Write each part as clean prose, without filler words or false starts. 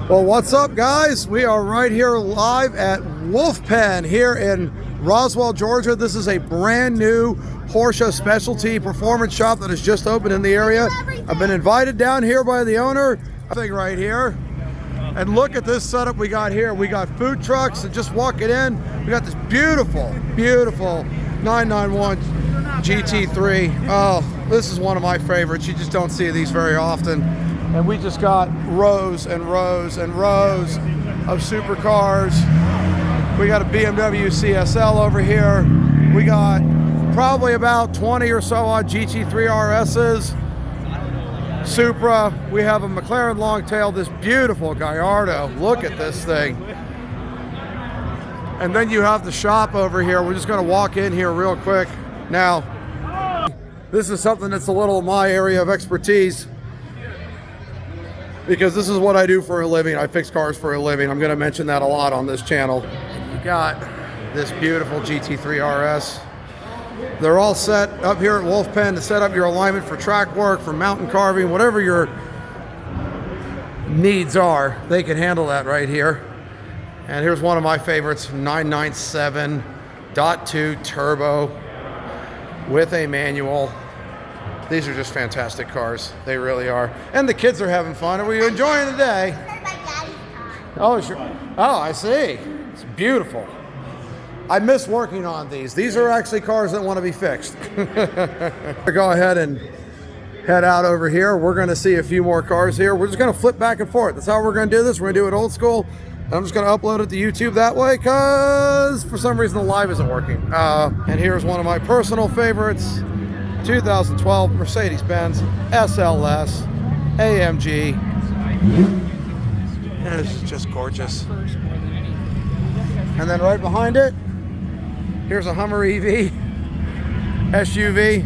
Well, what's up, guys? We are right here live at Wolfpen here in Roswell, Georgia. This is a brand new Porsche specialty performance shop that has just opened in the area. I've been invited down here by the owner. I think right here. And look at this setup we got here. We got food trucks, and just walking in, we got this beautiful, beautiful 991 GT3. Oh, this is one of my favorites. You just don't see these very often. And we just got rows and rows and rows of supercars. We got a BMW CSL over here. We got probably about 20 or so odd GT3 RSs. Supra. We have a McLaren Longtail, this beautiful Gallardo. Look at this thing. And then you have the shop over here. We're just going to walk in here real quick. Now, this is something that's a little my area of expertise, because this is what I do for a living. I fix cars for a living. I'm going to mention that a lot on this channel. You got this beautiful GT3 RS. They're all set up here at Wolfpen to set up your alignment for track work, for mountain carving, whatever your needs are. They can handle that right here. And here's one of my favorites, 997.2 turbo with a manual. These are just fantastic cars. They really are. And the kids are having fun. Are we enjoying the day? Oh, sure. Oh, I see. It's beautiful. I miss working on these. These are actually cars that want to be fixed. Go ahead and head out over here. We're going to see a few more cars here. We're just going to flip back and forth. That's how we're going to do this. We're going to do it old school. I'm just going to upload it to YouTube that way because for some reason the live isn't working. And here's one of my personal favorites. 2012 Mercedes-Benz SLS AMG. And it's just gorgeous. And then right behind it, here's a Hummer EV SUV.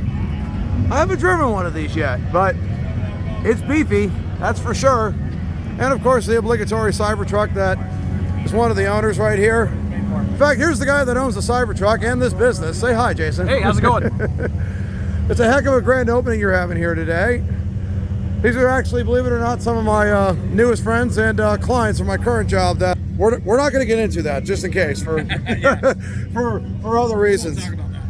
I haven't driven one of these yet, but it's beefy, that's for sure. And of course, the obligatory Cybertruck that is one of the owners right here. In fact, here's the guy that owns the Cybertruck and this business. Say hi, Jason. Hey, how's it going? It's a heck of a grand opening you're having here today. These are actually, believe it or not, some of my newest friends and clients from my current job that we're not going to get into that, just in case, for for other reasons.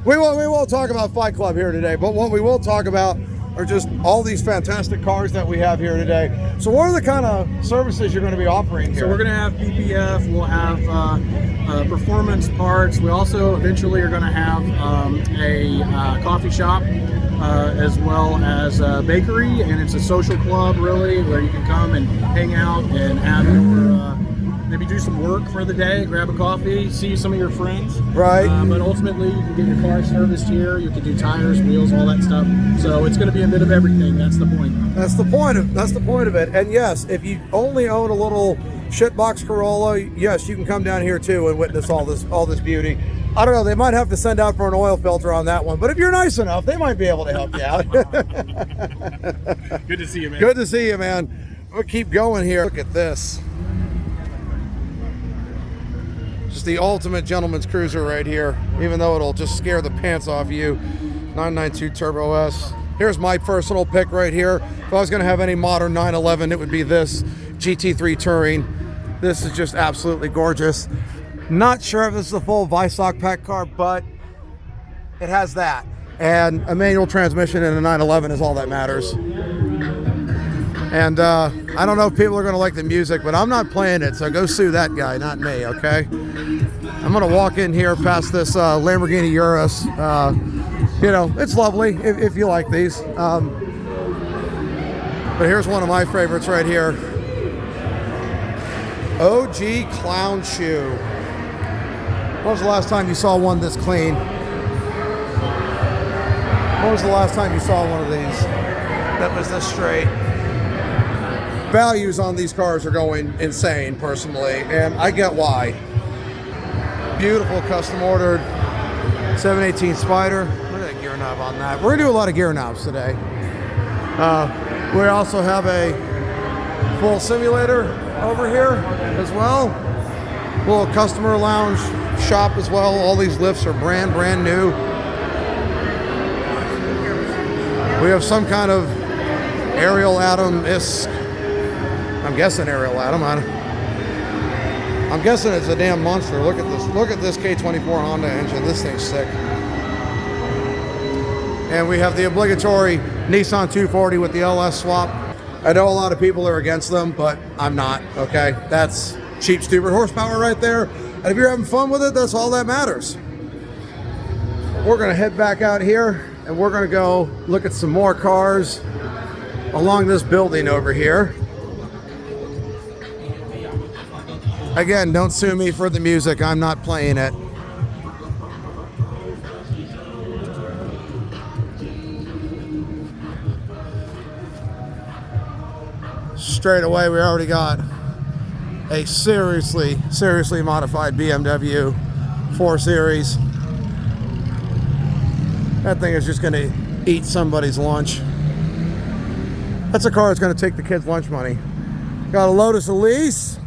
We won't talk about Fight Club here today, but what we will talk about are just all these fantastic cars that we have here today. So what are the kind of services you're going to be offering here? So we're going to have PPF, we'll have performance parts. We also eventually are going to have a coffee shop, as well as a bakery, and it's a social club really, where you can come and hang out and have your maybe do some work for the day, grab a coffee, see some of your friends. Right. But ultimately, you can get your car serviced here. You can do tires, wheels, all that stuff. So it's going to be a bit of everything. That's the point. That's the point of it. And yes, if you only own a little shitbox Corolla, yes, you can come down here too and witness all this beauty. I don't know, they might have to send out for an oil filter on that one, but if you're nice enough, they might be able to help you out. Good to see you, man. Good to see you, man. We'll keep going here. Look at this. Just the ultimate gentleman's cruiser right here, even though it'll just scare the pants off you. 992 Turbo S. Here's my personal pick right here. If I was going to have any modern 911, it would be this GT3 Touring. This is just absolutely gorgeous. Not sure if this is a full Weissach pack car, but it has that. And a manual transmission in a 911 is all that matters. And I don't know if people are going to like the music, but I'm not playing it, so go sue that guy, not me, okay? I'm going to walk in here past this Lamborghini Urus. You know, it's lovely if you like these. But here's one of my favorites right here. OG Clown Shoe. When was the last time you saw one this clean? When was the last time you saw one of these that was this straight? Values on these cars are going insane, personally, and I get why. Beautiful custom ordered 718 Spider. Look at that gear knob on that. We're gonna do a lot of gear knobs today. We also have a full simulator over here as well. Little customer lounge shop as well. All these lifts are brand new. We have some kind of Ariel Atom-esque, I'm guessing Ariel Atom, I'm guessing it's a damn monster. Look at this. Look at this K24 Honda engine. This thing's sick. And we have the obligatory Nissan 240 with the LS swap. I know a lot of people are against them, but I'm not, okay? That's cheap, stupid horsepower right there. And if you're having fun with it, that's all that matters. We're gonna head back out here and we're gonna go look at some more cars along this building over here. Again, don't sue me for the music. I'm not playing it. Straight away, we already got a seriously modified BMW 4 Series. That thing is just going to eat somebody's lunch. That's a car that's going to take the kids' lunch money. Got a Lotus Elise.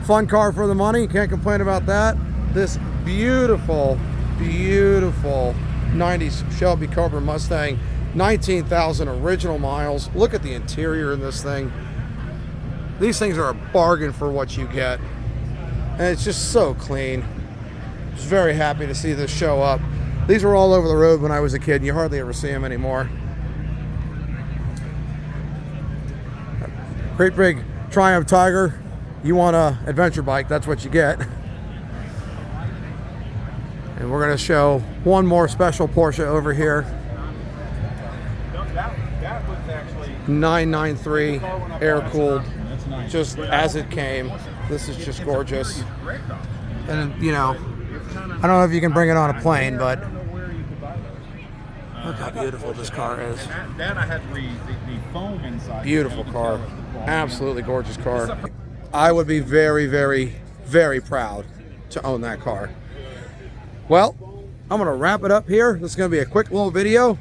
Fun car for the money. Can't complain about that. This beautiful 90s Shelby Cobra Mustang. 19,000 original miles. Look at the interior in this thing. These things are a bargain for what you get. And it's just so clean. Just very happy to see this show up. These were all over the road when I was a kid, and you hardly ever see them anymore. Great big Triumph Tiger. You want an adventure bike, that's what you get. And we're going to show one more special Porsche over here. 993 air-cooled, just as it came. This is just gorgeous. And, you know, I don't know if you can bring it on a plane, but look how beautiful this car is. Beautiful car. Absolutely gorgeous car. I would be very, very, very proud to own that car. Well, I'm going to wrap it up here. This is going to be a quick little video.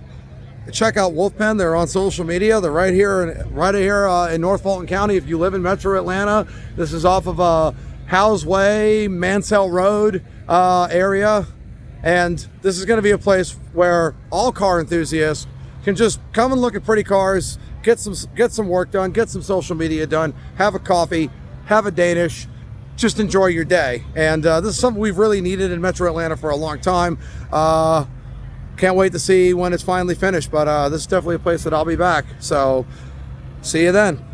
Check out Wolfpen. They're on social media. They're right here in North Fulton County. If you live in Metro Atlanta, this is off of Howes Way, Mansell Road area. And this is going to be a place where all car enthusiasts can just come and look at pretty cars, get some work done, get some social media done, have a coffee, have a Danish, just enjoy your day. And this is something we've really needed in Metro Atlanta for a long time. Can't wait to see when it's finally finished, but this is definitely a place that I'll be back. So see you then.